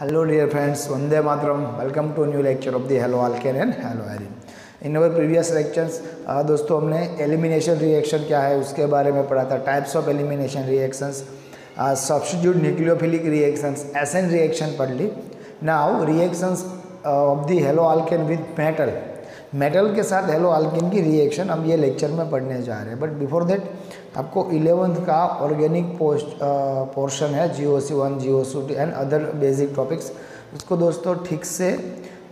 Hello dear friends, Vande Mataram. Welcome to a new lecture of the haloalkane and haloarine. In our previous lectures, दोस्तों हमने elimination reaction क्या है उसके बारे में पढ़ा था, types of elimination reactions, substitute nucleophilic reactions, S N reaction पढ़ ली. Now reactions of the haloalkane with metal के साथ हेलोआल्केन की रिएक्शन हम ये लेक्चर में पढ़ने जा रहे हैं. बट बिफोर दैट आपको 11th का ऑर्गेनिक पोर्शन है GOC1, GOC2 and other basic topics, उसको दोस्तों ठीक से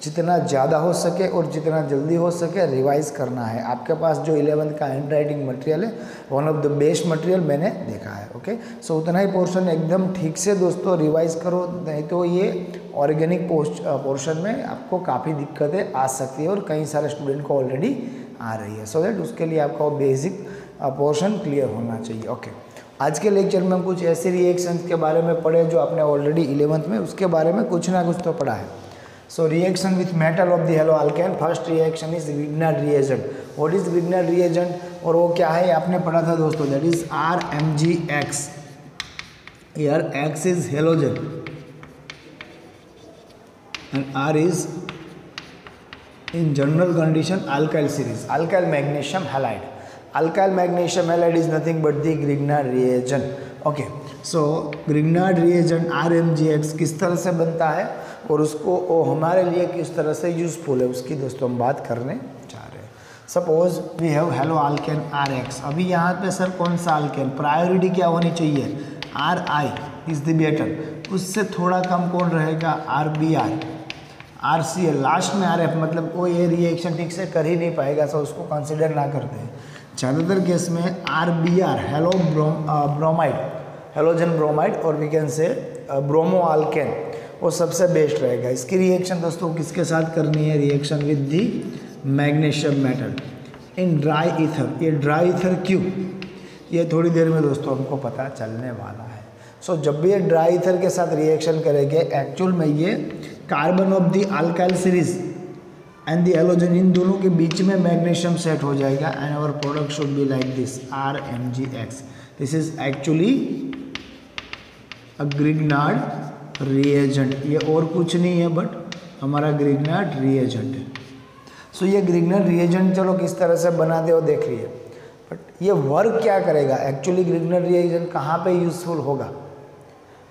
जितना ज़्यादा हो सके और जितना जल्दी हो सके रिवाइज करना है. आपके पास जो 11th का हैंड राइटिंग मटेरियल है, one of the best material मैंने देखा है. ओके, सो उतना ही पोर्शन एकदम ठीक से दोस्तों रिवाइज करो, नहीं तो ये ऑर्गेनिक पोर्शन में आपको काफ़ी दिक्कतें आ सकती है और कई सारे स्टूडेंट को ऑलरेडी आ रही है. सो दैट उसके लिए आपका बेसिक पोर्शन क्लियर होना चाहिए. ओके, आज के लेक्चर में हम कुछ ऐसे रिएक्शंस के बारे में पढ़े जो आपने ऑलरेडी 11th में उसके बारे में कुछ ना कुछ तो पढ़ा है. So reaction with metal of the haloalkane, first reaction is Grignard reagent. What is Grignard reagent और वो क्या है आपने पढ़ा था दोस्तों, that is RMgX. Here X is halogen and R is in general condition alkyl series, alkyl magnesium halide. Alkyl magnesium halide is nothing but the Grignard reagent. Okay, so Grignard reagent RMgX किस तरह से बनता है और उसको हमारे लिए किस तरह से यूजफुल है उसकी दोस्तों हम बात करने जा रहे हैं. Suppose we have haloalkane RX. अभी यहाँ पे सर कौन सा अल्केन, प्रायोरिटी क्या होनी चाहिए, RI इज द बेटर. उससे थोड़ा कम कौन रहेगा, RBR, RCl, लास्ट में RF, मतलब वो ये रिएक्शन ठीक से कर ही नहीं पाएगा, सो उसको कंसिडर ना करते हैं. ज़्यादातर केस में RBR, halo bromide, halogen bromide और we can say bromo alkane, वो सबसे बेस्ट रहेगा. इसकी रिएक्शन दोस्तों किसके साथ करनी है, reaction with the magnesium metal in dry ether. ये ड्राई ईथर क्यों, ये थोड़ी देर में दोस्तों हमको पता चलने वाला है. सो जब भी ये ड्राई ईथर के साथ रिएक्शन करेंगे, एक्चुअल में ये carbon of the alkyl series and the halogen, इन दोनों के बीच में मैग्नीशियम सेट हो जाएगा and our product should be like this RMgX. This is actually a Grignard reagent. ये और कुछ नहीं है बट हमारा ग्रिग्नार्ड रिएजेंट है. सो ये ग्रिग्नार्ड रिएजेंट चलो किस तरह से बनाते हो देख लिए, बट ये वर्क क्या करेगा, एक्चुअली ग्रिग्नार्ड रिएजेंट कहाँ पे यूजफुल होगा,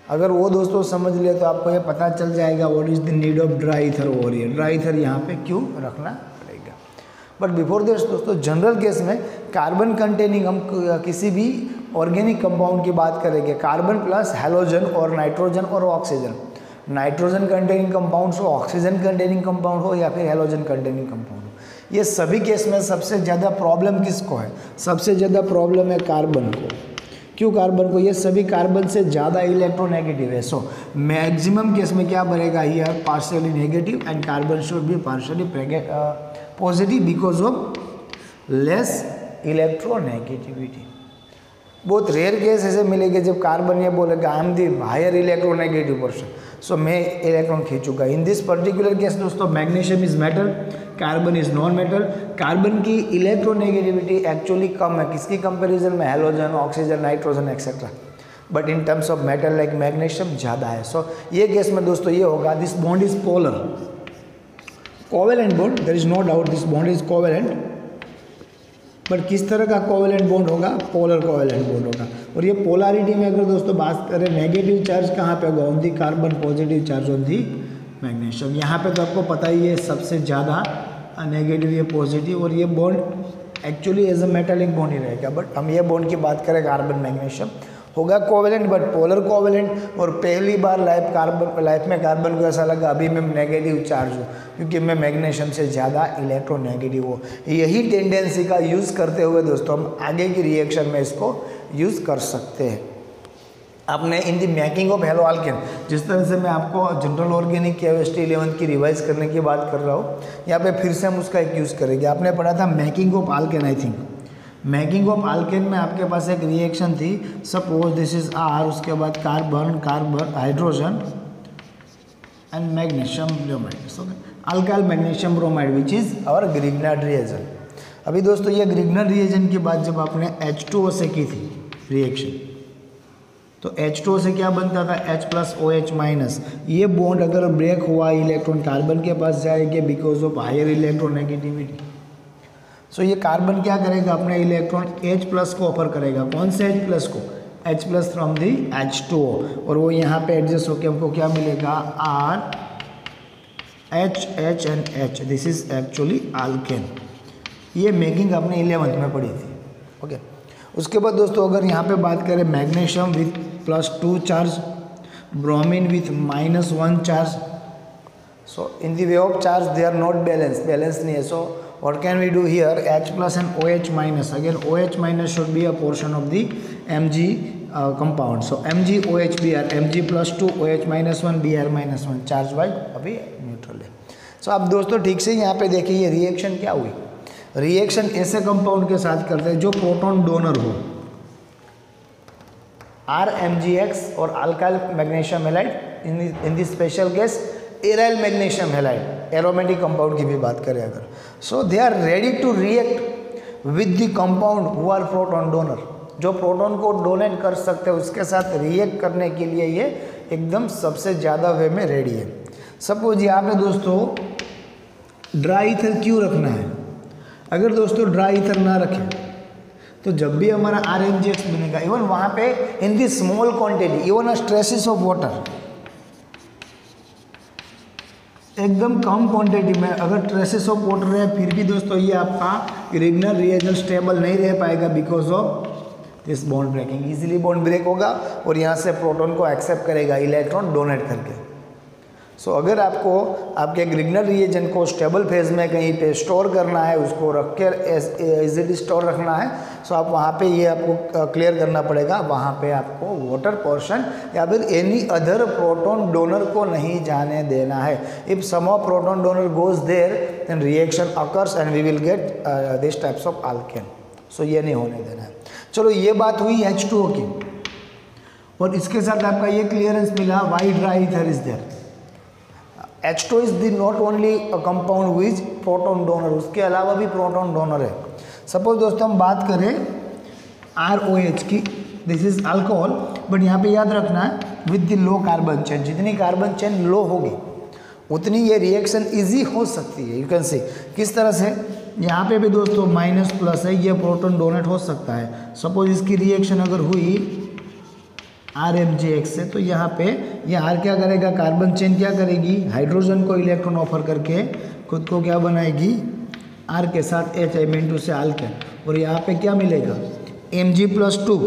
अगर वो दोस्तों समझ ले तो आपको ये पता चल जाएगा what is the need of dry ether over here. Dry ether यहाँ पे क्यों रखना पड़ेगा. बट बिफोर दिस दोस्तों जनरल केस में कार्बन कंटेनिंग, हम किसी भी ऑर्गेनिक कंपाउंड की बात करेंगे, कार्बन प्लस हेलोजन और नाइट्रोजन और ऑक्सीजन, नाइट्रोजन कंटेनिंग कंपाउंड्स हो, ऑक्सीजन कंटेनिंग कंपाउंड हो या फिर हेलोजन कंटेनिंग कंपाउंड हो, ये सभी केस में सबसे ज़्यादा प्रॉब्लम किसको है, सबसे ज़्यादा प्रॉब्लम है कार्बन को. क्यों कार्बन को, ये सभी कार्बन से ज़्यादा इलेक्ट्रोनेगेटिव है. सो मैक्सिमम केस में क्या बनेगा, here partially negative and carbon should be partially positive because of less electronegativity. बहुत रेयर केस ऐसे मिलेंगे जब कार्बन ये बोलेगा I am the higher electronegative person, so मैं इलेक्ट्रॉन खींचूंगा. इन दिस पर्टिकुलर केस दोस्तों magnesium is metal, carbon is non metal. Carbon की इलेक्ट्रोनेगेटिविटी एक्चुअली कम है किसकी कंपैरिजन में, halogen, oxygen, nitrogen etcetera. But in terms of metal like magnesium ज़्यादा है. सो ये केस में दोस्तों ये होगा, this bond is polar, covalent bond, there is no doubt this bond is covalent. But किस तरह का कोवेलेंट बॉन्ड होगा, पोलर कोवेलेंट बॉन्ड होगा. और ये पोलैरिटी में अगर दोस्तों बात करें, नेगेटिव चार्ज कहाँ पे होगा, on the carbon, positive charge on the magnesium. यहाँ पे तो आपको पता ही है सबसे ज़्यादा नेगेटिव, ये पॉजिटिव, और ये bond actually as a metallic bond ही रहेगा. बट हम ये बॉन्ड की बात करें कार्बन मैग्नीशियम होगा कोवेलेंट बट पोलर कोवेलेंट. और पहली बार लाइफ में कार्बन को ऐसा लगा अभी मैं नेगेटिव चार्ज हूँ क्योंकि मैं मैग्नीशियम से ज़्यादा इलेक्ट्रोनेगेटिव हूँ. यही टेंडेंसी का यूज़ करते हुए दोस्तों हम आगे की रिएक्शन में इसको यूज़ कर सकते हैं. आपने इन दी मेकिंग ऑफ हेलोआल्केन, जिस तरह से मैं आपको जनरल ऑर्गेनिक केमिस्ट्री 11th की रिवाइज करने की बात कर रहा हूँ, यहाँ पे फिर से हम उसका एक यूज़ करेंगे. आपने पढ़ा था making of alkane, I think making of alkane में आपके पास एक रिएक्शन थी, सपोज दिस इज R, उसके बाद carbon, carbon, hydrogen and magnesium bromide, alkyl magnesium bromide which is our Grignard reagent. अभी दोस्तों ये ग्रिग्नार्ड रिएजेंट की बात जब आपने H2O से की थी रिएक्शन, तो H2O से क्या बनता था H प्लस OH माइनस। ये बॉन्ड अगर ब्रेक हुआ इलेक्ट्रॉन कार्बन के पास जाएंगे बिकॉज ऑफ हायर इलेक्ट्रोनेगेटिविटी। सो ये कार्बन क्या करेगा, अपने इलेक्ट्रॉन H प्लस को ऑफर करेगा। कौन से H प्लस को, H plus from the H2O, और वो यहाँ पे एडजस्ट होकर हमको क्या मिलेगा R H H and H, this is actually alkane. ये मेकिंग आपने 11th में पढ़ी थी। ओके उसके बाद दोस्तों अगर यहाँ पे बात करें magnesium with +2 charge, bromine with -1 charge, so in the way of charge they are not balance नहीं है। सो what can we do here, H plus and OH minus, again OH minus should be a portion of the Mg compound, so Mg OH Br, Mg +2 OH -1 Br -1 charge wise अभी neutral है। सो आप दोस्तों ठीक से यहाँ पे देखिए ये रिएक्शन क्या हुई, रिएक्शन ऐसे कंपाउंड के साथ करते हैं जो प्रोटॉन डोनर हो, RMgX और alkyl magnesium halide in the special case aryl magnesium halide, aromatic compound की भी बात करें अगर, so they are ready to react with the compound who are proton donor, जो प्रोटॉन को डोनेट कर सकते हैं उसके साथ रिएक्ट करने के लिए ये एकदम सबसे ज़्यादा वे में रेडी है। सपोज यहाँ पे दोस्तों ड्राई ईथर क्यों रखना है, अगर दोस्तों ड्राई ईथर ना रखें तो जब भी हमारा RMgX बनेगा, इवन वहाँ पे in the small quantity, even traces of water, एकदम कम क्वांटिटी में अगर ट्रेसेस ऑफ वाटर है फिर भी दोस्तों ये आपका इरिगनल रिएजेंट स्टेबल नहीं रह पाएगा because of this bond breaking. Easily bond break होगा और यहाँ से प्रोटॉन को एक्सेप्ट करेगा इलेक्ट्रॉन डोनेट करके। सो अगर आपको आपके इरिगनल रिएजेंट को स्टेबल फेज में कहीं पे स्टोर करना है, उसको रख के इजीली स्टोर रखना है, सो आप वहाँ पे ये आपको क्लियर करना पड़ेगा, वहाँ पे आपको वाटर पोर्शन या फिर एनी अदर प्रोटॉन डोनर को नहीं जाने देना है। If some of proton donor goes there then reaction occurs and we will get this types of alkane. So ये नहीं होने देना है। चलो ये बात हुई H2O की, और इसके साथ आपका ये क्लियरेंस मिला why dry ether is there. H2O is the not only a compound which proton donor, उसके अलावा भी प्रोटॉन डोनर है। सपोज दोस्तों हम बात करें ROH की, दिस इज अल्कोहल, बट यहाँ पे याद रखना है with the low carbon chain, जितनी कार्बन चेन लो होगी उतनी ये रिएक्शन इजी हो सकती है। यू कैन सी किस तरह से, यहाँ पे भी दोस्तों माइनस प्लस है, ये प्रोटॉन डोनेट हो सकता है। सपोज इसकी रिएक्शन अगर हुई RMgX से, तो यहाँ पे ये R क्या करेगा, कार्बन चेन क्या करेगी, हाइड्रोजन को इलेक्ट्रॉन ऑफर करके खुद को क्या बनाएगी, R के साथ H I मीन टू से अल्केन, और यहाँ पे क्या मिलेगा Mg +2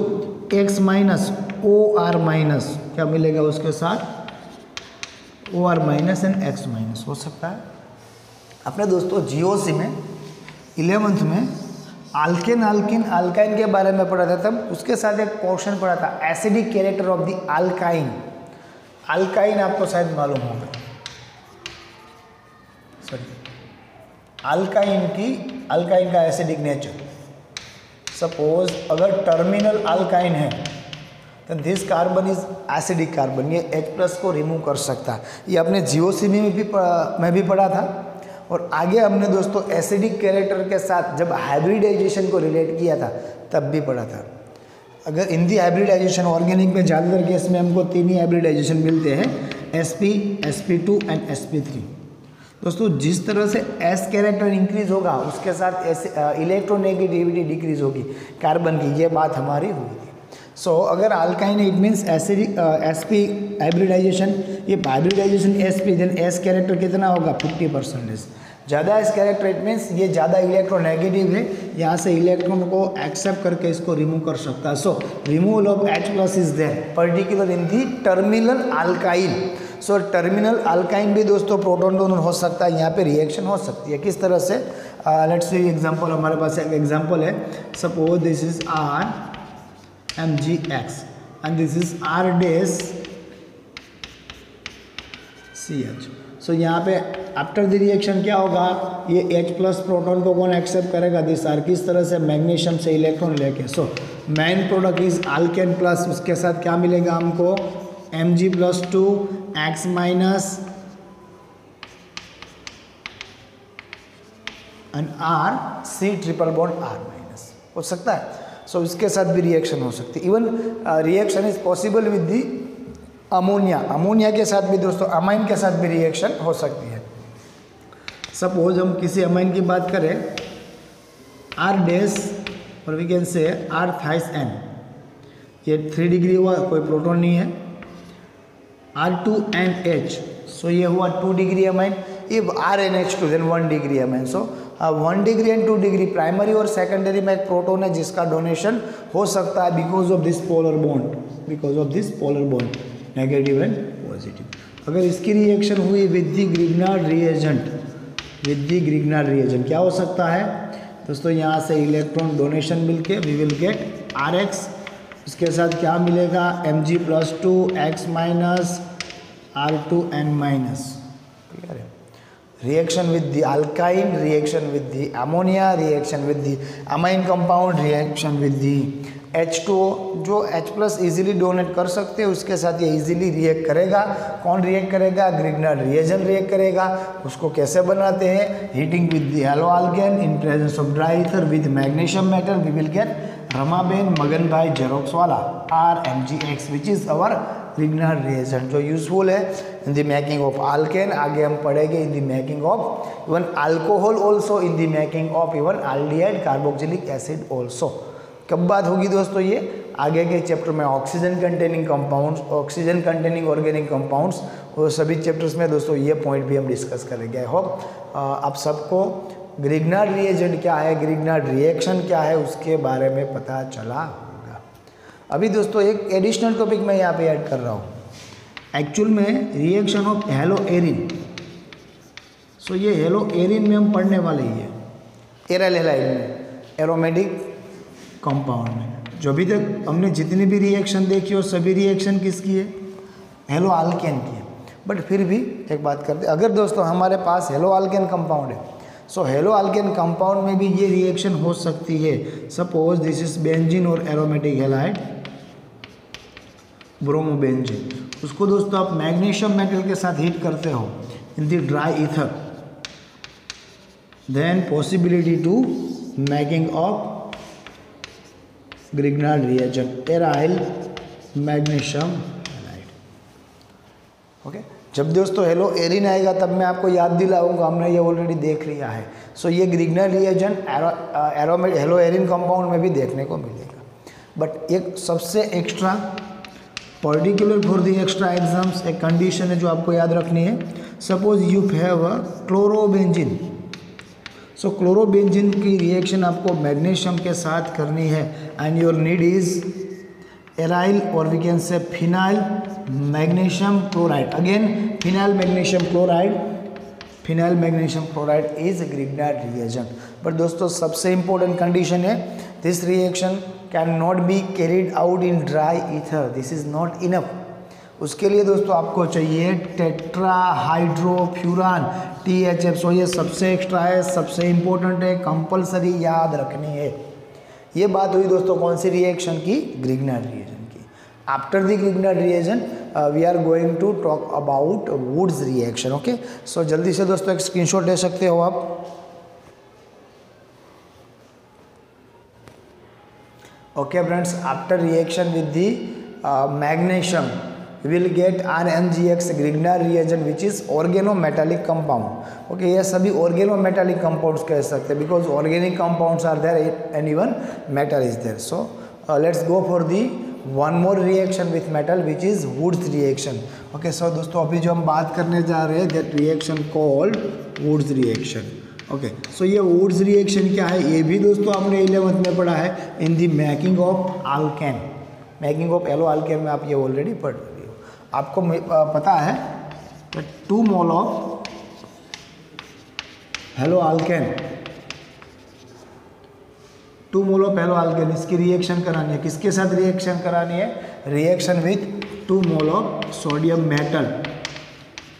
X minus OR minus, क्या मिलेगा उसके साथ OR minus and X minus हो सकता है। अपने दोस्तों GOC में 11th में अल्केन अल्काइन के बारे में पढ़ा था, तब उसके साथ एक पोर्शन पढ़ा था acidic character of the alkyne. Alkyne आपको शायद मालूम होगा, सॉरी अल्काइन का एसिडिक नेचर। सपोज अगर टर्मिनल अल्काइन है तो this carbon is acidic carbon, ये H+ को रिमूव कर सकता है। ये अपने GOC में भी पढ़ा था, और आगे हमने दोस्तों एसिडिक कैरेक्टर के साथ जब हाइब्रिडाइजेशन को रिलेट किया था तब भी पढ़ा था। अगर इन दी हाइब्रिडाइजेशन ऑर्गेनिक में ज़्यादातर केस में हमको 3 ही हाइब्रिडाइजेशन मिलते हैं, sp, sp2 एंड sp3। दोस्तों जिस तरह से S कैरेक्टर इंक्रीज होगा उसके साथ इलेक्ट्रोनेगेटिविटी डिक्रीज होगी कार्बन की, ये बात हमारी हुई थी। सो अगर alkyne it means acidic sp hybridization, ये hybridization sp, then S character कितना होगा 50%। ज़्यादा S कैरेक्टर इट मीन्स ये ज़्यादा इलेक्ट्रोनेगेटिव है, यहाँ से इलेक्ट्रॉन को एक्सेप्ट करके इसको रिमूव कर सकता है। सो removal of H+ is there particular in the terminal alkyne. So terminal alkyne भी दोस्तों प्रोटॉन डोनर हो सकता है, यहाँ पे रिएक्शन हो सकती है। किस तरह से, लेट्स सी एग्जांपल, हमारे पास एक एग्जांपल है। Suppose this is RMgX and this is R-CH। सो यहाँ पे आफ्टर द रिएक्शन क्या होगा, ये H+ प्रोटॉन को कौन एक्सेप्ट करेगा, दिस R, किस तरह से मैग्नीशियम से इलेक्ट्रॉन लेके। So main product is alkane plus, उसके साथ क्या मिलेगा हमको Mg +2 X minus and R, C triple bond R minus हो सकता है। सो इसके साथ भी रिएक्शन हो सकती है। E one reaction is possible with the ammonia, ammonia के साथ भी दोस्तों, अमाइन के साथ भी रिएक्शन हो सकती है। सपोज हम किसी अमाइन की बात करें, आर डैश और we can say R thrice N, ये 3 डिग्री हुआ, कोई प्रोटॉन नहीं है। R2NH, सो ये हुआ 2 degree amine. If RNH2 then 1 degree amine. So 1 degree and 2 degree primary और सेकेंडरी में एक प्रोटोन है जिसका डोनेशन हो सकता है because of this polar bond, because of this polar bond, negative and positive. अगर इसकी रिएक्शन हुई with the Grignard reagent, with the Grignard reagent क्या हो सकता है दोस्तों, यहाँ से इलेक्ट्रॉन डोनेशन मिलके वी विल गेट RX, इसके साथ क्या मिलेगा Mg+2 X minus R2N minus. Clear है? Reaction with the alkyne, reaction with the ammonia, reaction with the amine compound, reaction with the H2O, जो H+ इजीली डोनेट कर सकते हैं उसके साथ ये इजीली रिएक्ट करेगा। कौन रिएक्ट करेगा? ग्रिग्नार्ड रिएजेंट रिएक्ट करेगा। उसको कैसे बनाते हैं? Heating with the halo alkane in presence of dry ether with magnesium metal, we will get Ramaben Magan bhai xerox वाला RMgX, which is our Grignard reagent, जो यूजफुल है in the making of alkane. आगे हम पढ़ेंगे in the making of even alcohol also, in the making of even aldehyde carboxylic acid also. कब बात होगी दोस्तों? ये आगे के चैप्टर में oxygen containing compounds, oxygen containing organic compounds, वो सभी चैप्टर्स में दोस्तों ये पॉइंट भी हम डिस्कस करेंगे। आई होप आप सबको ग्रिग्नार्ड रिएजेंट क्या है, ग्रिग्नार्ड रिएक्शन क्या है, उसके बारे में पता चला होगा। अभी दोस्तों एक एडिशनल टॉपिक मैं यहाँ पे ऐड कर रहा हूँ, एक्चुअल में रिएक्शन ऑफ हेलो एरिन। सो ये हेलो एरिन में हम पढ़ने वाले ही है, एराइल हैलाइड में, एरोमेटिक कंपाउंड में। जो अभी तक हमने जितनी भी रिएक्शन देखी हो सभी रिएक्शन किसकी है? हेलो आल्केन की है। बट फिर भी एक बात करते, अगर दोस्तों हमारे पास हेलो आल्केन कंपाउंड है, सो हेलो आल्केन कंपाउंड में भी ये रिएक्शन हो सकती है। सपोज दिस इज बेंजीन और एरोमेटिक हैलाइड, ब्रोमोबेंजीन, उसको दोस्तों आप मैग्नीशियम मेटल के साथ हीट करते हो in the dry ether, then possibility to making of Grignard reagent, aryl magnesium halide. Okay, जब दोस्तों हेलो एरिन आएगा तब मैं आपको याद दिलाऊंगा, हमने ये ऑलरेडी देख लिया है। सो ये Grignard reagent halo arene compound में भी देखने को मिलेगा। बट एक सबसे extra particular for the extra exams एक कंडीशन है जो आपको याद रखनी है। Suppose you have a chlorobenzene, so chlorobenzene की रिएक्शन आपको मैग्नीशियम के साथ करनी है and your need is aryl और we can say phenyl magnesium chloride. Again phenyl magnesium chloride, phenyl magnesium chloride is Grignard reagent. But दोस्तों सबसे इंपॉर्टेंट कंडीशन है, this reaction can not be carried out in dry ether, this is not enough. उसके लिए दोस्तों आपको चाहिए टेट्राहाइड्रोफ्यूरान THF। सो ये सबसे एक्स्ट्रा है, सबसे इंपॉर्टेंट है, कंपलसरी याद रखनी है। ये बात हुई दोस्तों कौन सी रिएक्शन की? ग्रिग्नार्ड रिएजेंट की। After the Grignard reagent we are going to talk about Wurtz reaction. Okay, so जल्दी से दोस्तों एक स्क्रीनशॉट ले सकते हो आप। Okay friends, after reaction with the magnesium we will get RMgX Grignard reagent which is organometallic compound. Okay, ये सभी organometallic compounds कह सकते हैं because organic compounds are there and even metal is there. So let's go for the one more reaction with metal which is Woods reaction. Okay, so दोस्तों अभी जो हम बात करने जा रहे हैं that reaction called Woods reaction. Okay, so ये वुड्स रिएक्शन क्या है? ये भी दोस्तों आपने 11th में पढ़ा है in the making of Alcaine, making of halo Alcaine में आप ये ऑलरेडी पढ़ रहे हो। आपको पता है कि 2 mole of halo Alcaine, 2 mole of halo Alcaine, इसकी रिएक्शन करानी है। किसके साथ रिएक्शन करानी है? Reaction with 2 mole of sodium metal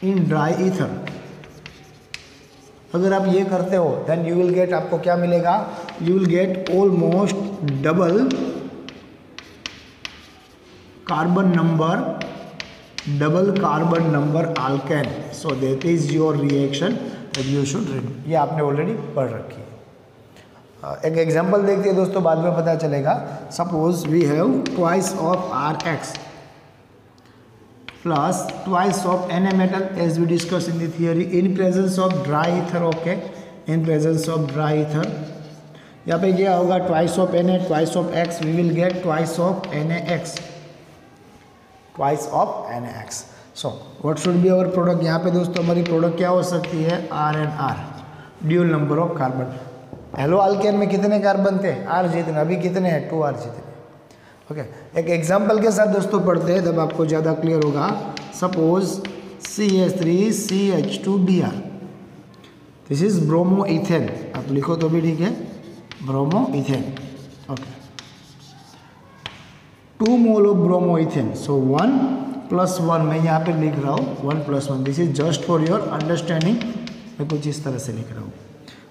in dry ether. अगर आप ये करते हो देन यू विल गेट, आपको क्या मिलेगा? You will gate almost double carbon number Alcaine. So that is your reaction that you should read. ये आपने ऑलरेडी पढ़ रखी है। एक एग्जांपल देखते हैं दोस्तों, बाद में पता चलेगा। Suppose we have twice of R X plus twice of N A metal as we discuss in the theory in presence of dry ether. Okay, in presence of dry ether यहाँ पे क्या होगा, twice of N A twice of X, we will get twice of N A X, twice of N A X. So what should be our product. यहाँ पे दोस्तों हमारी product क्या हो सकती है, R and R, dual number of carbon. Halo alkane में कितने कार्बन थे, आर जितने, अभी कितने हैं, 2 आर जितने। ओके, एक एग्जांपल के साथ दोस्तों पढ़ते हैं, तब आपको ज़्यादा क्लियर होगा। Suppose CH3CH2Br, this is bromo ethane, आप लिखो तो भी ठीक है, bromo ethane. Okay, 2 mole of bromo ethane, सो 1 + 1 मैं यहाँ पे लिख रहा हूँ, 1 + 1, this is just for your understanding, मैं कुछ इस तरह से लिख रहा हूँ।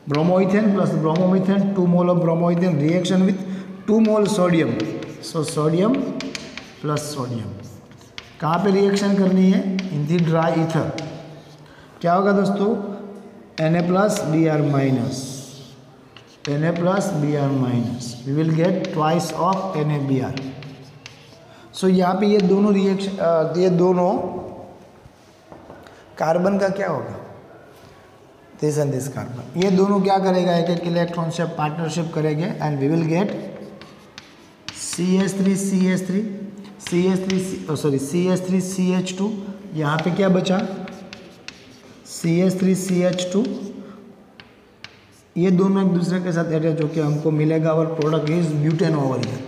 Bromoethane plus bromomethane, 2 mole of bromoethane, reaction with 2 mole sodium, so sodium plus sodium. कहाँ पे रिएक्शन करनी है, इन दी ड्राई ईथर। क्या होगा दोस्तों, Na + Br minus, Na + Br minus, we will get twice of NaBr। So यहाँ पे ये दोनों रिएक्शन, ये दोनों कार्बन का क्या होगा, दिस एंड दिस कार्बन, ये दोनों क्या करेगा, एक एक इलेक्ट्रॉन से पार्टनरशिप करेंगे and we will gate CH3CH2, यहाँ पे क्या बचा, CH3CH2, ये दोनों एक दूसरे के साथ अटैच होकर हमको मिलेगा और product is butane over here.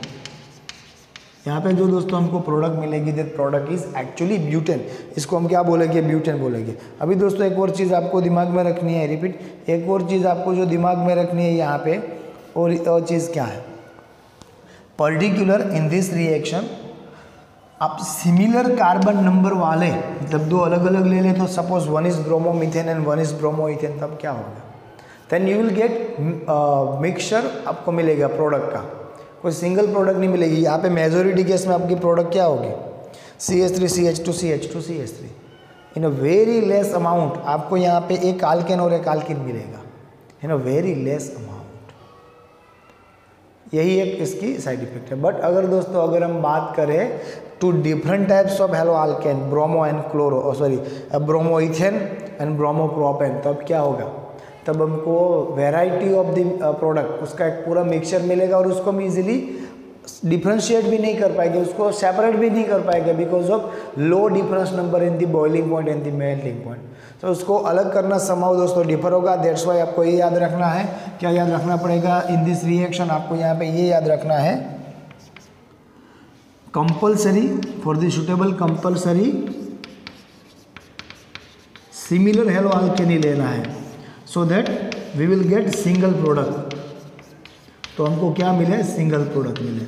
यहाँ पे जो दोस्तों हमको प्रोडक्ट मिलेगी, that product is actually butane, इसको हम क्या बोलेंगे, ब्यूटेन बोलेंगे। अभी दोस्तों एक और चीज़ आपको दिमाग में रखनी है, रिपीट, एक और चीज़ आपको जो दिमाग में रखनी है यहाँ पे, और चीज़ क्या है, पर्टिकुलर इन दिस रिएक्शन आप सिमिलर कार्बन नंबर वाले जब 2 अलग अलग ले ले, तो suppose 1 is bromomethane and 1 is bromoethane, तब क्या होगा, then you will get mixture आपको मिलेगा प्रोडक्ट का, कोई सिंगल प्रोडक्ट नहीं मिलेगी। यहाँ पे मेजोरिटी केस में आपकी प्रोडक्ट क्या होगी, CH3CH2CH2CH3 in a very less amount, आपको यहाँ पे एक आल्केन और एक आल्किन मिलेगा इन अ वेरी लेस अमाउंट। यही एक इसकी साइड इफेक्ट है। बट अगर दोस्तों अगर हम बात करें two different types of halo alkane, bromo and chloro, sorry bromoethane and bromopropane, तब क्या होगा, तब हमको वेराइटी ऑफ द प्रोडक्ट, उसका एक पूरा मिक्सचर मिलेगा और उसको हम इजीली डिफ्रेंशिएट भी नहीं कर पाएंगे, उसको सेपरेट भी नहीं कर पाएंगे because of low difference number in the boiling point and the melting point. तो उसको अलग करना समाव दोस्तों डिफर होगा। दैट्स वाई आपको ये याद रखना है, क्या याद रखना पड़ेगा इन दिस रिएक्शन, आपको यहाँ पे ये याद रखना है, compulsory for the suitable compulsory similar halo alkane लेना है, so that we will get single product. तो हमको क्या मिले, सिंगल प्रोडक्ट मिले।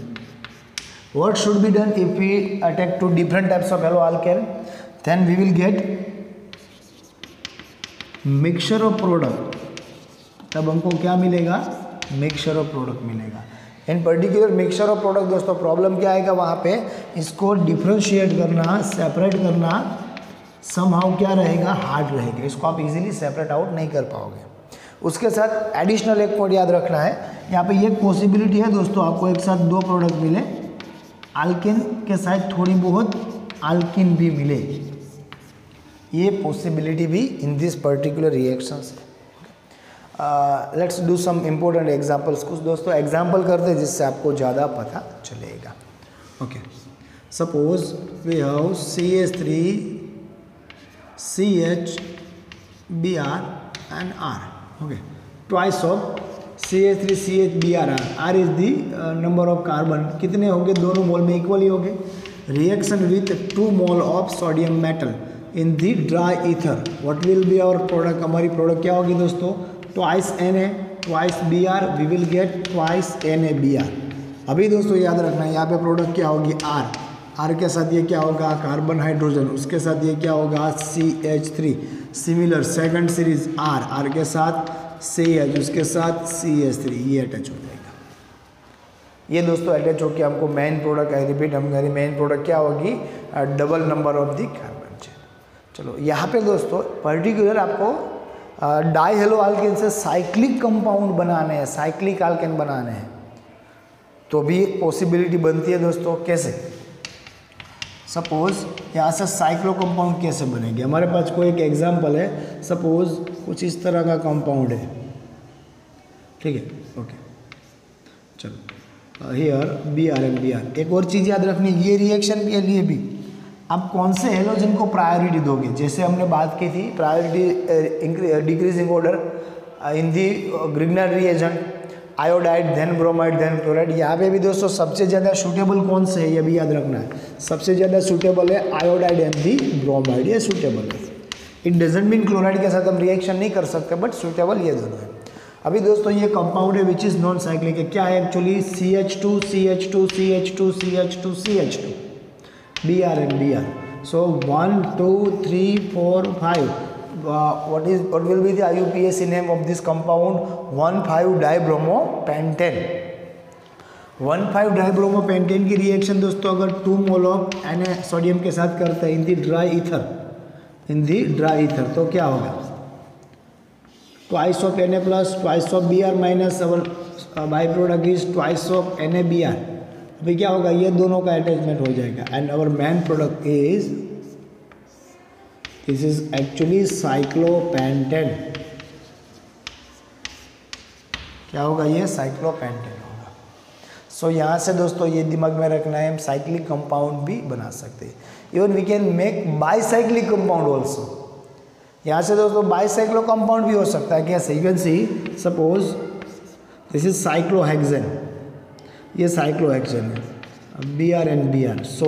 What should be done if we attack two different types of halo alkane, then we will get mixture of product, तब हमको क्या मिलेगा, मिक्सचर ऑफ प्रोडक्ट मिलेगा। In particular mixture of product दोस्तों प्रॉब्लम क्या आएगा वहाँ पे, इसको डिफ्रेंशिएट करना, सेपरेट करना समहाउ क्या रहेगा, हार्ड रहेगा, इसको आप इजीली सेपरेट आउट नहीं कर पाओगे। उसके साथ एडिशनल एक पॉइंट याद रखना है, यहाँ पे ये पॉसिबिलिटी है दोस्तों आपको एक साथ 2 प्रोडक्ट मिले, आल्केन के साथ थोड़ी बहुत आल्किन भी मिले, ये पॉसिबिलिटी भी in this particular reactions. Let's do some important examples, कुछ दोस्तों एग्जांपल करते हैं जिससे आपको ज़्यादा पता चलेगा। Okay, suppose we have CH3CH Br and R, okay, twice of CH3CH Br, R is the number of carbon, कितने होंगे, दोनों मोल में इक्वली होंगे। Reaction with 2 mole of sodium metal in the dry ether, what will be our product, हमारी product क्या होगी दोस्तों, twice Na twice Br, we will get twice NaBr। अभी दोस्तों याद रखना है यहाँ पे प्रोडक्ट क्या होगी, R, R के साथ ये क्या होगा, कार्बन हाइड्रोजन, उसके साथ ये क्या होगा, CH3, similar second series R, R के साथ CH, उसके साथ CH3, ये अटैच हो जाएगा। ये दोस्तों अटैच होकर हमको मेन प्रोडक्ट, आई रिपीट, हमारी मेन प्रोडक्ट क्या होगी, double number of the carbon chain. चलो यहाँ पे दोस्तों पर्टिकुलर आपको डाई हेलो अल्केन से साइक्लिक कंपाउंड बनाने हैं, साइक्लिक अल्केन बनाने हैं, तो भी एक पॉसिबिलिटी बनती है दोस्तों। कैसे? सपोज यहाँ से साइक्लो कंपाउंड कैसे बनेगी, हमारे पास कोई एक एग्जांपल है, सपोज कुछ इस तरह का कंपाउंड है, ठीक है, ओके, चलो हियर Br and Br। एक और चीज़ याद रखनी, ये रिएक्शन के लिए भी आप कौन से हेलोजन को प्रायोरिटी दोगे। जैसे हमने बात की थी priority decreasing order in the Grignard reagent, iodide then bromide then chloride. यहाँ पे भी दोस्तों सबसे ज़्यादा सूटेबल कौन से है ये भी याद रखना है, सबसे ज़्यादा सूटेबल है आयोडाइड एंड दी ब्रोमाइड, ये सूटेबल है। इट डजेंट मीन क्लोराइड के साथ हम रिएक्शन नहीं कर सकते, बट सूटेबल ये दोनों है। अभी दोस्तों ये कंपाउंड है विच इज़ नॉन साइक्लिक है, क्या है actually, CH2 CH2 CH2 CH2 CH2 Br and Br। so 1 2 3 4 5 what will be the IUPAC name of this compound, 1,5-dibromopentane। 1,5-dibromopentane की रिएक्शन दोस्तों अगर 2 मोल ऑफ Na सोडियम के साथ करते हैं इन दी ड्राई ईथर, तो क्या होगा, twice of Na plus twice of Br minus our by product is twice of NaBr। अभी क्या होगा, ये दोनों का अटैचमेंट हो जाएगा and our main product is, this is actually cyclopentane. क्या होगा, ये साइक्लोपेंटेन होगा। सो यहाँ से दोस्तों ये दिमाग में रखना है, हम साइक्लिक कंपाउंड भी बना सकते हैं। Even we can make bicyclic compound also. यहाँ से दोस्तों बाईसाइक्लो कंपाउंड भी हो सकता है। कैसे, you can see suppose this is cyclohexane, ये साइक्लोहेक्सेन है, Br and Br। सो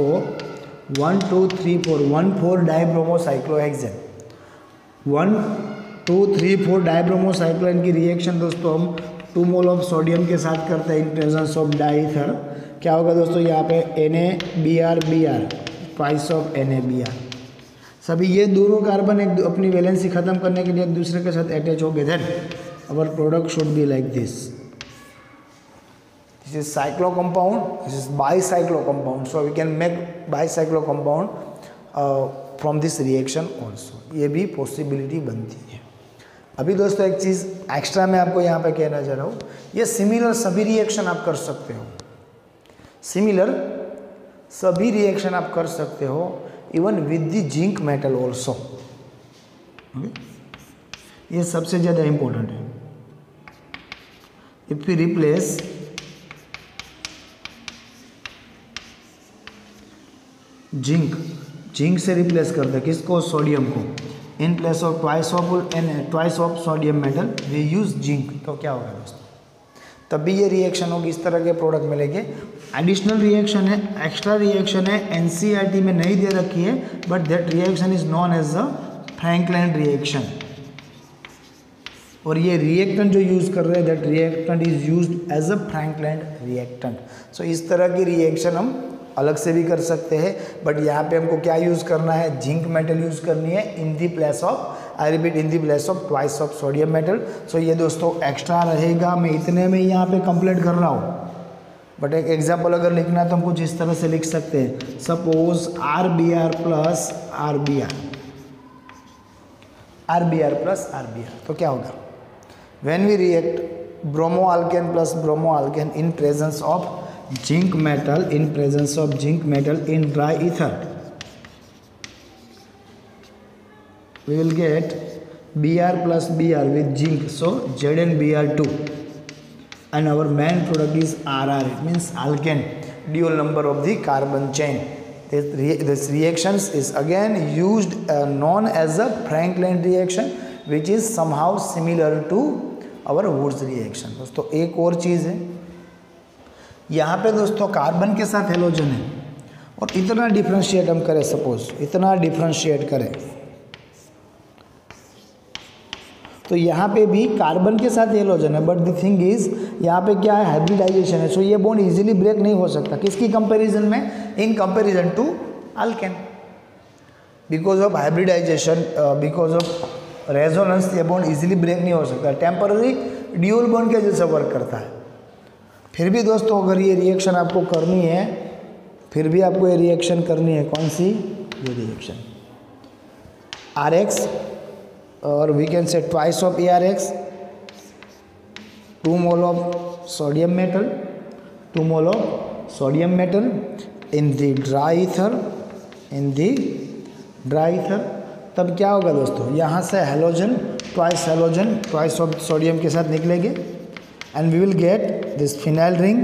1 2 3 4 1,4-डाइब्रोमोसाइक्लोहेक्सेन, 1 2 3 4 डाइब्रोमोसाइक्लोहेक्सेन की रिएक्शन दोस्तों हम 2 मोल ऑफ सोडियम के साथ करते हैं इन प्रेजेंस ऑफ डाईथर। क्या होगा दोस्तों, यहाँ पे NaBr twice of NaBr। सभी ये दोनों कार्बन एक अपनी वैलेंसी खत्म करने के लिए एक दूसरे के साथ अटैच हो गए, then our product should be like this. This is cyclo compound, this is bicyclo compound, so we can make bicyclo compound from this reaction also। ये भी पॉसिबिलिटी बनती है। अभी दोस्तों एक चीज़ एक्स्ट्रा मैं आपको यहाँ पे कहना चाह रहा हूँ, ये सिमिलर सभी रिएक्शन आप कर सकते हो, सिमिलर सभी रिएक्शन आप कर सकते हो even with the zinc metal also. ये सबसे ज़्यादा इम्पोर्टेंट है। इफ वी रिप्लेस जिंक से रिप्लेस करते हैं किसको, सोडियम को, in place of twice of sodium metal we use zinc, तो क्या होगा दोस्तों, तब भी ये रिएक्शन होगी, इस तरह के प्रोडक्ट मिलेंगे। एडिशनल रिएक्शन है, एक्स्ट्रा रिएक्शन है, NCERT में नहीं दे रखी है, but that reaction is known as a Frankland reaction. और ये रिएक्टेंट जो यूज़ कर रहे हैं that reactant is used as a Frankland reactant. So इस तरह की रिएक्शन हम अलग से भी कर सकते हैं, बट यहाँ पे हमको क्या यूज़ करना है, जिंक मेटल यूज़ करनी है in the place of, I repeat, in the place of twice of sodium metal. So ये दोस्तों एक्स्ट्रा रहेगा, मैं इतने में यहाँ पे कंप्लीट कर रहा हूँ, बट एक एग्जाम्पल अगर लिखना है तो हम कुछ इस तरह से लिख सकते हैं, सपोज RBr प्लस RBr, तो क्या होगा, when we react bromo alkane plus bromo alkane in presence of zinc metal in dry ether, we will get Br plus Br with zinc, so ZnBr2, and our main product is RR, it means alkane, dual number of the carbon chain. This reactions is again used known as a Franklin reaction, which is somehow similar to our Woods reaction। दोस्तों एक और चीज़ है, यहाँ पे दोस्तों carbon के साथ halogen है और इतना डिफ्रेंशिएट हम करें, सपोज इतना डिफ्रेंशिएट करें, तो यहाँ पे भी कार्बन के साथ हेलोजन है, बट द थिंग इज यहाँ पे क्या है, हाइब्रिडाइजेशन है। सो ये बॉन्ड इजीली ब्रेक नहीं हो सकता, किसकी कंपैरिजन में, in comparison to alkane, because of hybridization, because of resonance, ये बॉन्ड इजीली ब्रेक नहीं हो सकता, टेम्पररी ड्यूल बॉन्ड के जैसे वर्क करता है। फिर भी दोस्तों अगर ये रिएक्शन आपको करनी है, फिर भी आपको ये रिएक्शन करनी है, कौन सी, ये reaction RX or we can say twice of ARX, 2 mole of sodium metal, 2 mole of sodium metal in the dry ether, तब क्या होगा दोस्तों, यहाँ से हेलोजन ट्वाइस ऑफ सोडियम के साथ निकलेंगे and we will get this phenyl ring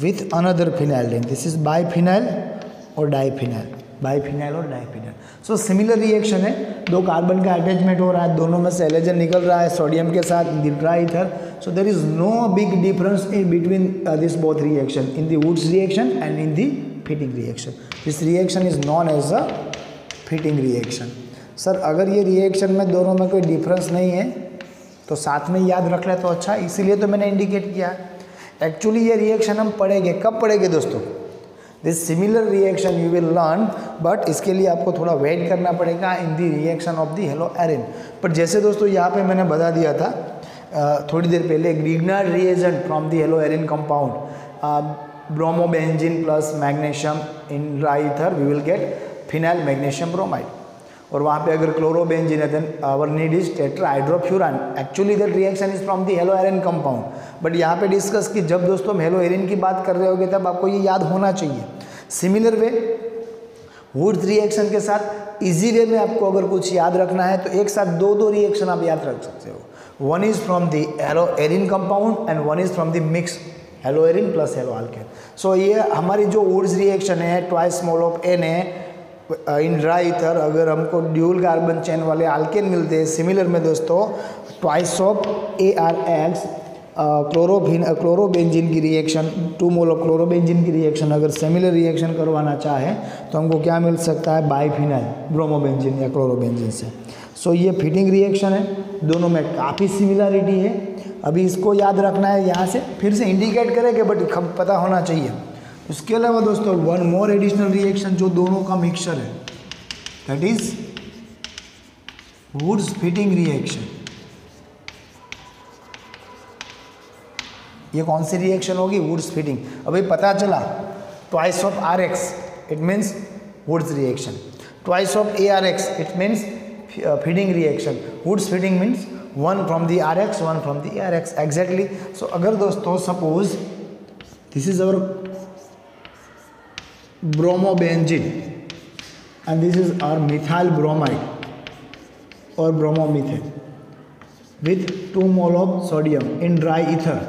with another phenyl ring. This is biphenyl और डाइफिनाइल. सो सिमिलर रिएक्शन है, दो कार्बन का अटैचमेंट हो रहा है, दोनों में से हेलोजन निकल रहा है सोडियम के साथ in the dry ether. So there is no big difference in between this both reaction, in the Wurtz reaction and in the Fittig reaction. This reaction is known as a Fittig reaction. Sir अगर ये reaction में दोनों में कोई difference नहीं है तो साथ में याद रख ले तो अच्छा, इसीलिए तो मैंने इंडिकेट किया. एक्चुअली ये रिएक्शन हम पढ़ेंगे, कब पढ़ेंगे दोस्तों, this similar reaction you will learn, but इसके लिए आपको थोड़ा वेट करना पड़ेगा in the reaction of the halo arene. पर जैसे दोस्तों यहाँ पे मैंने बता दिया था थोड़ी देर पहले, Grignard reagent from the halo arene compound, bromobenzene plus magnesium in dry ether we will get phenyl magnesium bromide. और वहाँ पे अगर क्लोरोबेंजीन है then our need is tetrahydrofuran. Actually that reaction is from the halo arene compound. But यहाँ पे discuss कि जब दोस्तों हम हेलो एरिन की बात कर रहे होगे तब आपको ये याद होना चाहिए. सिमिलर वे वुड्स रिएक्शन के साथ इजी वे में आपको अगर कुछ याद रखना है तो एक साथ दो रिएक्शन आप याद रख सकते हो. One is from the halo arene compound and one is from the mix halo arene plus halo alkane. So ये हमारी जो वुड्स रिएक्शन है, ट्वाइस मोल ऑफ एन है इन ड्राई ईथर, अगर हमको ड्यूल कार्बन चेन वाले alkane मिलते हैं. सिमिलर में दोस्तों ट्वाइस ऑफ ARX क्लोरोबेंजीन की रिएक्शन, 2 मोल ऑफ क्लोरोबेंजीन की रिएक्शन अगर सिमिलर रिएक्शन करवाना चाहे तो हमको क्या मिल सकता है, बाइफिनाइल ब्रोमोबेंजीन या क्लोरोबेंजीन से. सो ये फिटिंग रिएक्शन है, दोनों में काफ़ी सिमिलरिटी है. अभी इसको याद रखना है, यहाँ से फिर से इंडिकेट करेंगे बट पता होना चाहिए. उसके अलावा दोस्तों वन मोर एडिशनल रिएक्शन जो दोनों का मिक्सचर है, that is Wurtz Fittig reaction. ये कौन सी रिएक्शन होगी, वुड्स फिटिंग. अभी पता चला twice of RX it means Wurtz reaction, twice of ARX it means Fittig reaction. Wurtz Fittig means one from the RX one from the ARX exactly. So अगर दोस्तों suppose this is our bromobenzene and this is our methyl bromide or bromomethane with 2 mole of sodium in dry ether,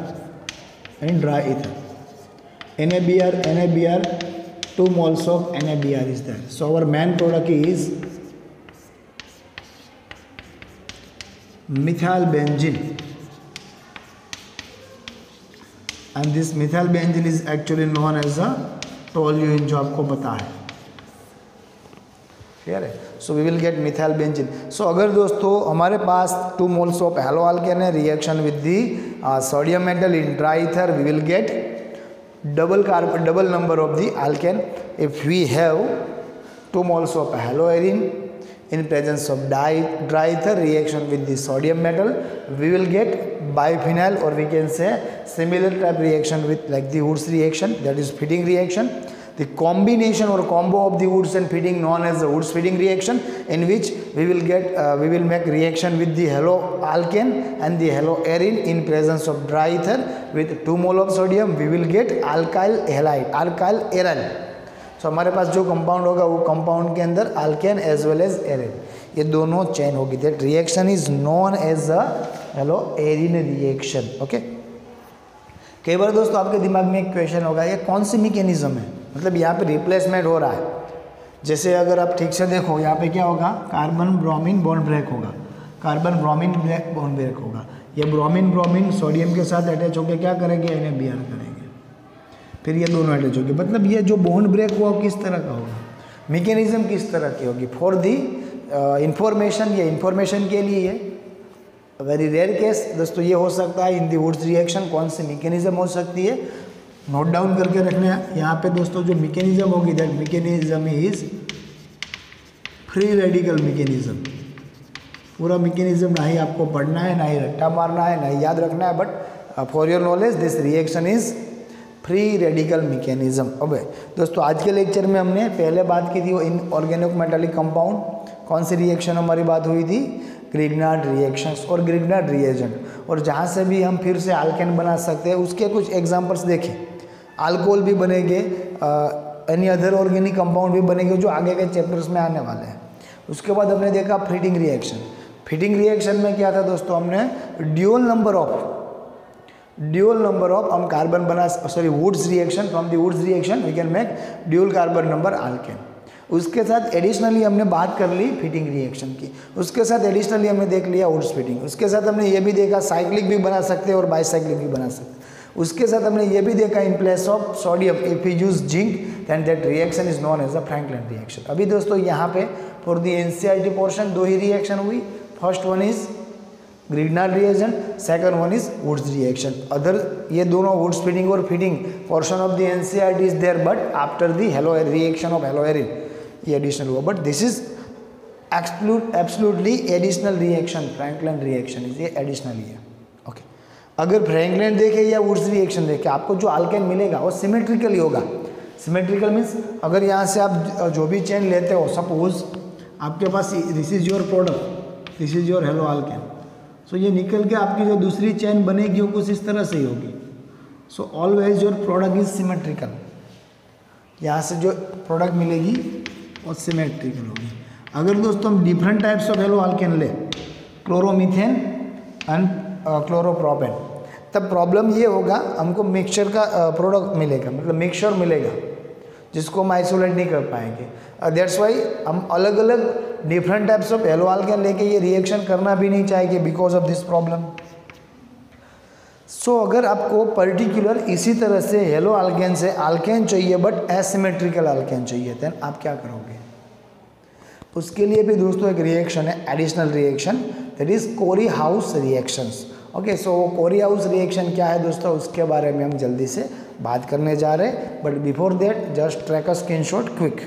NaBr 2 moles of NaBr is there. So our main product is methyl benzene and this methyl benzene is actually known as a toluene, जो आपको पता है. Clear है. So we will get methyl benzene. So अगर दोस्तों हमारे पास 2 moles of halo alkane है, reaction with the sodium metal in dry ether, we will get double number of the alkane. If we have 2 moles of halo arene in presence of dry ether reaction with the sodium metal, we will get biphenyl, or we can say similar type reaction with like the Wurtz reaction, that is fitting reaction. The combination or combo of the Wurtz and fitting known as the Wurtz fitting reaction, in which we will make reaction with the halo alkane and the halo arine in presence of dry ether with 2 mole of sodium. We will get alkyl halide, alkyl aryl. So हमारे पास जो compound होगा वो compound के अंदर alkane as well as arene, ये दोनों chain होगी. That reaction is known as a halo arene reaction. Okay. कई बार दोस्तों आपके दिमाग में एक क्वेश्चन होगा, ये कौन सी मैकेनिज्म है, मतलब यहाँ पे रिप्लेसमेंट हो रहा है. जैसे अगर आप ठीक से देखो यहाँ पे क्या होगा, कार्बन ब्रोमीन बॉन्ड ब्रेक होगा, कार्बन ब्रोमीन बॉन्ड ब्रेक होगा. ये ब्रोमीन सोडियम के साथ अटैच होकर क्या करेंगे, NaBr करेंगे, फिर ये दोनों अटैच होगी. मतलब ये जो बॉन्ड ब्रेक हुआ किस तरह का होगा, मैकेनिज्म किस तरह की होगी. फॉर दी इंफॉर्मेशन, ये इंफॉर्मेशन के लिए है. वेरी रेयर केस दोस्तों ये हो सकता है इन दी वुड्स रिएक्शन, कौन सी मैकेनिज्म हो सकती है नोट डाउन करके रखना है. यहाँ पे दोस्तों जो मैकेनिज्म होगी, that mechanism is free radical mechanism. पूरा मैकेनिज्म ना ही आपको पढ़ना है, ना ही रट्टा मारना है, ना ही याद रखना है, but for your knowledge this reaction is free radical mechanism. अब दोस्तों आज के लेक्चर में हमने पहले बात की थी वो इन ऑर्गेनिक मेटालिक कंपाउंड, कौन सी रिएक्शन हमारी बात हुई थी? ग्रिग्नार्ड रिएक्शंस और ग्रिग्नार्ड रिएजेंट। और जहाँ से भी हम फिर से अल्केन बना सकते हैं उसके कुछ एग्जांपल्स देखें। अल्कोहल भी बनेंगे, एनी अदर ऑर्गेनिक कंपाउंड भी बनेंगे जो आगे के चैप्टर्स में आने वाले हैं। उसके बाद हमने देखा फीडिंग रिएक्शन। फीडिंग रिएक्शन में क्या था दोस्तों? हमने ड्यूअल नंबर ऑफ हम कार्बन बना, sorry Wurtz reaction, from the Wurtz reaction we can make dual carbon number alkane. उसके साथ एडिशनली हमने बात कर ली फीडिंग रिएक्शन की, उसके साथ एडिशनली हमने देख लिया वुड्स फीडिंग। उसके साथ हमने ये भी देखा साइक्लिक भी बना सकते हैं और बाइसाइक्लिक भी बना सकते हैं। उसके साथ हमने ये भी देखा in place of sodium if you use zinc then that reaction is known as the Franklin reaction. अभी दोस्तों यहाँ पे फॉर द एनसीईआरटी पोर्शन 2 ही रिएक्शन हुई। First one is Grignard reagent, second one is Wurtz reaction. Other ये दोनों Wurtz Fittig और Fittig portion of the NCERT is there, but after the halo reaction of haloarene ये additional हुआ, but this is absolutely additional reaction. Franklin reaction is ये additional ही है। Okay, अगर Franklin देखे या वुड्स रिएक्शन देखे आपको जो अल्केन मिलेगा वो सिमेट्रिकली होगा। सिमेट्रिकल मीन्स अगर यहाँ से आप जो भी चेन लेते हो, सपोज आपके पास this is your product, this is your halo alkane, so ये निकल के आपकी जो दूसरी चेन बनेगी वो कुछ इस तरह से ही होगी। So always your product is symmetrical. यहाँ से जो प्रोडक्ट मिलेगी वो सिमेट्रिकल होगी। अगर दोस्तों हम different types of halo alkane ले, क्लोरोमीथेन एंड क्लोरोप्रोपेन, तब प्रॉब्लम ये होगा हमको मिक्सचर का प्रोडक्ट मिलेगा, मतलब मिक्सचर मिलेगा जिसको हम आइसोलेट नहीं कर पाएंगे। दैट्स वाई हम अलग अलग different types of halo alkane लेके ये रिएक्शन करना भी नहीं चाहेंगे बिकॉज ऑफ दिस प्रॉब्लम। सो अगर आपको पर्टिकुलर इसी तरह से हेलो अल्केन से अल्केन चाहिए बट एसिमेट्रिकल अल्केन चाहिए, देन आप क्या करोगे? उसके लिए भी दोस्तों एक रिएक्शन है, additional reaction, that is Corey House reactions. Okay, so Corey House reaction क्या है दोस्तों, उसके बारे में हम जल्दी से बात करने जा रहे हैं, but before that just track a screenshot quick.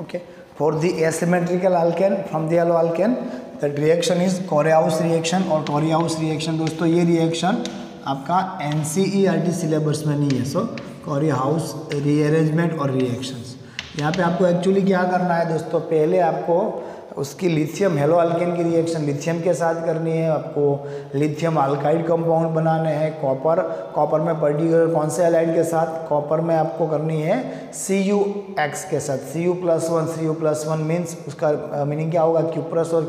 Okay, for the asymmetrical alkane from the halo alkane that reaction is Corey House reaction. और कोरी हाउस रिएक्शन दोस्तों ये रिएक्शन आपका एनसीईआरटी सिलेबस में नहीं है। सो कोरी हाउस रीअरेंजमेंट और reactions, यहाँ पे आपको एक्चुअली क्या करना है दोस्तों, पहले आपको उसकी लिथियम हेलो अल्केन की रिएक्शन लिथियम के साथ करनी है। आपको लिथियम अल्काइड कंपाउंड बनाने हैं। कॉपर में पर्टिकुलर कौन से हैलाइड के साथ, कॉपर में आपको करनी है CuX के साथ, Cu+1 मीन्स उसका मीनिंग क्या होगा, क्यूप्रस और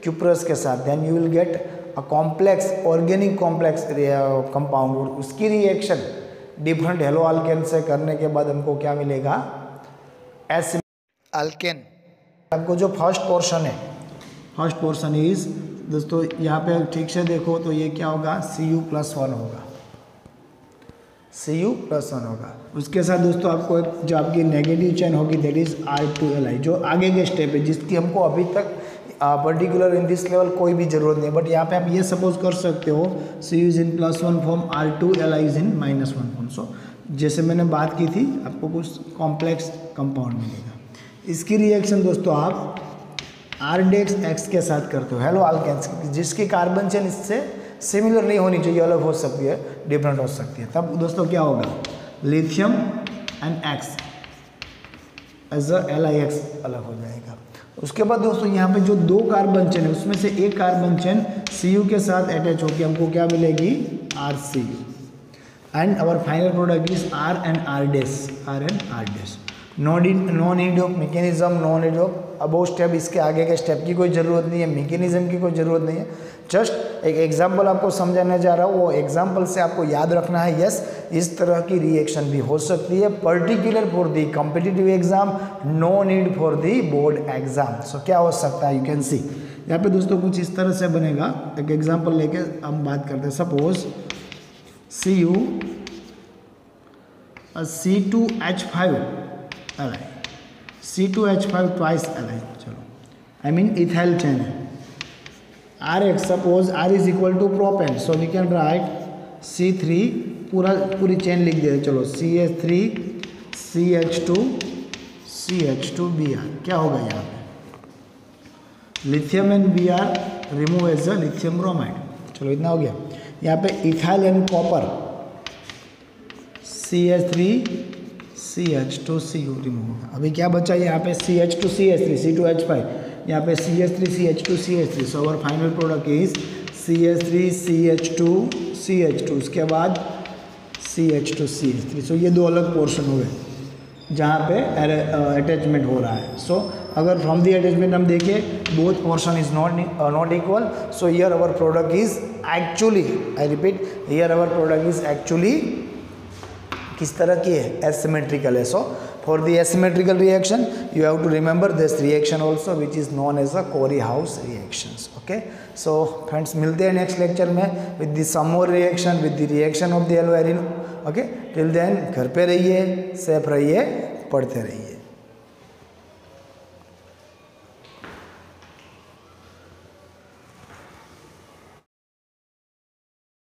क्यूप्रस के साथ। Then you will get a complex organic complex compound. उसकी रिएक्शन डिफरेंट हेलो अल्केन से करने के बाद हमको क्या मिलेगा, अल्केन। आपको जो फर्स्ट पोर्शन इज दोस्तों यहाँ पे ठीक से देखो तो ये क्या होगा, Cu+1 होगा, Cu+1 होगा। उसके साथ दोस्तों आपको एक जो आपकी नेगेटिव चेन होगी दैट इज R2Li, जो आगे के स्टेप है जिसकी हमको अभी तक पर्टिकुलर इन दिस लेवल कोई भी जरूरत नहीं है, बट यहाँ पे आप ये सपोज कर सकते हो Cu is in +1 form, R2Li is in -1 form. So जैसे मैंने बात की थी आपको कुछ कॉम्प्लेक्स कंपाउंड मिलेगा। इसकी रिएक्शन दोस्तों आप RDX के साथ करते हो हेलो अल्केन, जिसकी कार्बन चेन इससे सिमिलर नहीं होनी चाहिए, अलग हो सकती है, डिफरेंट हो सकती है। तब दोस्तों क्या होगा, lithium and X as a LiX अलग हो जाएगा। उसके बाद दोस्तों यहाँ पे जो 2 कार्बन चेन है उसमें से एक कार्बन चेन Cu के साथ अटैच होकर हमको क्या मिलेगी, RCU, and our final product is R and R'। No need of mechanism, no need of above step, इसके आगे के स्टेप की कोई ज़रूरत नहीं है, मैकेनिज्म की कोई ज़रूरत नहीं है। जस्ट एक एग्जांपल आपको समझाने जा रहा हूँ, वो एग्जांपल से आपको याद रखना है यस इस तरह की रिएक्शन भी हो सकती है, particular for the competitive exam, no need for the board exam. So क्या हो सकता है, यू कैन सी यहाँ पे दोस्तों कुछ इस तरह से बनेगा। एक एग्जाम्पल लेके हम बात करते हैं, suppose C2H5 Li, C2H5 twice Li, चलो आई मीन इथाइल चेन है। RX suppose R is equal to propane, so we can write C3 पूरी चेन लिख दिया, चलो CH3 CH2Br। क्या होगा यहाँ पे, lithium and Br remove as a lithium bromide. चलो इतना हो गया। यहाँ पे ethyl and copper CH3 CH2CO remove. अभी क्या बचा यहाँ पे CH2CH3 C2H5, यहाँ पे CH3CH2CH3। So our final product is CH3CH2CH2, उसके बाद CH2CH3। सो ये दो अलग पोर्शन हुए जहाँ पे अटैचमेंट हो रहा है। सो अगर फ्रॉम दी अटैचमेंट हम देखें, both portion is not equal. So here our product is actually, I repeat, here our product is actually किस तरह की है, एसिमेट्रिकल है। So for the asymmetrical reaction you have to remember this reaction also which is known as a Corey House reactions. Okay, so friends मिलते हैं next lecture में with the some more reaction, with the reaction of the halo arene. Okay, till then घर पे रहिए, safe रहिए, पढ़ते रहिए।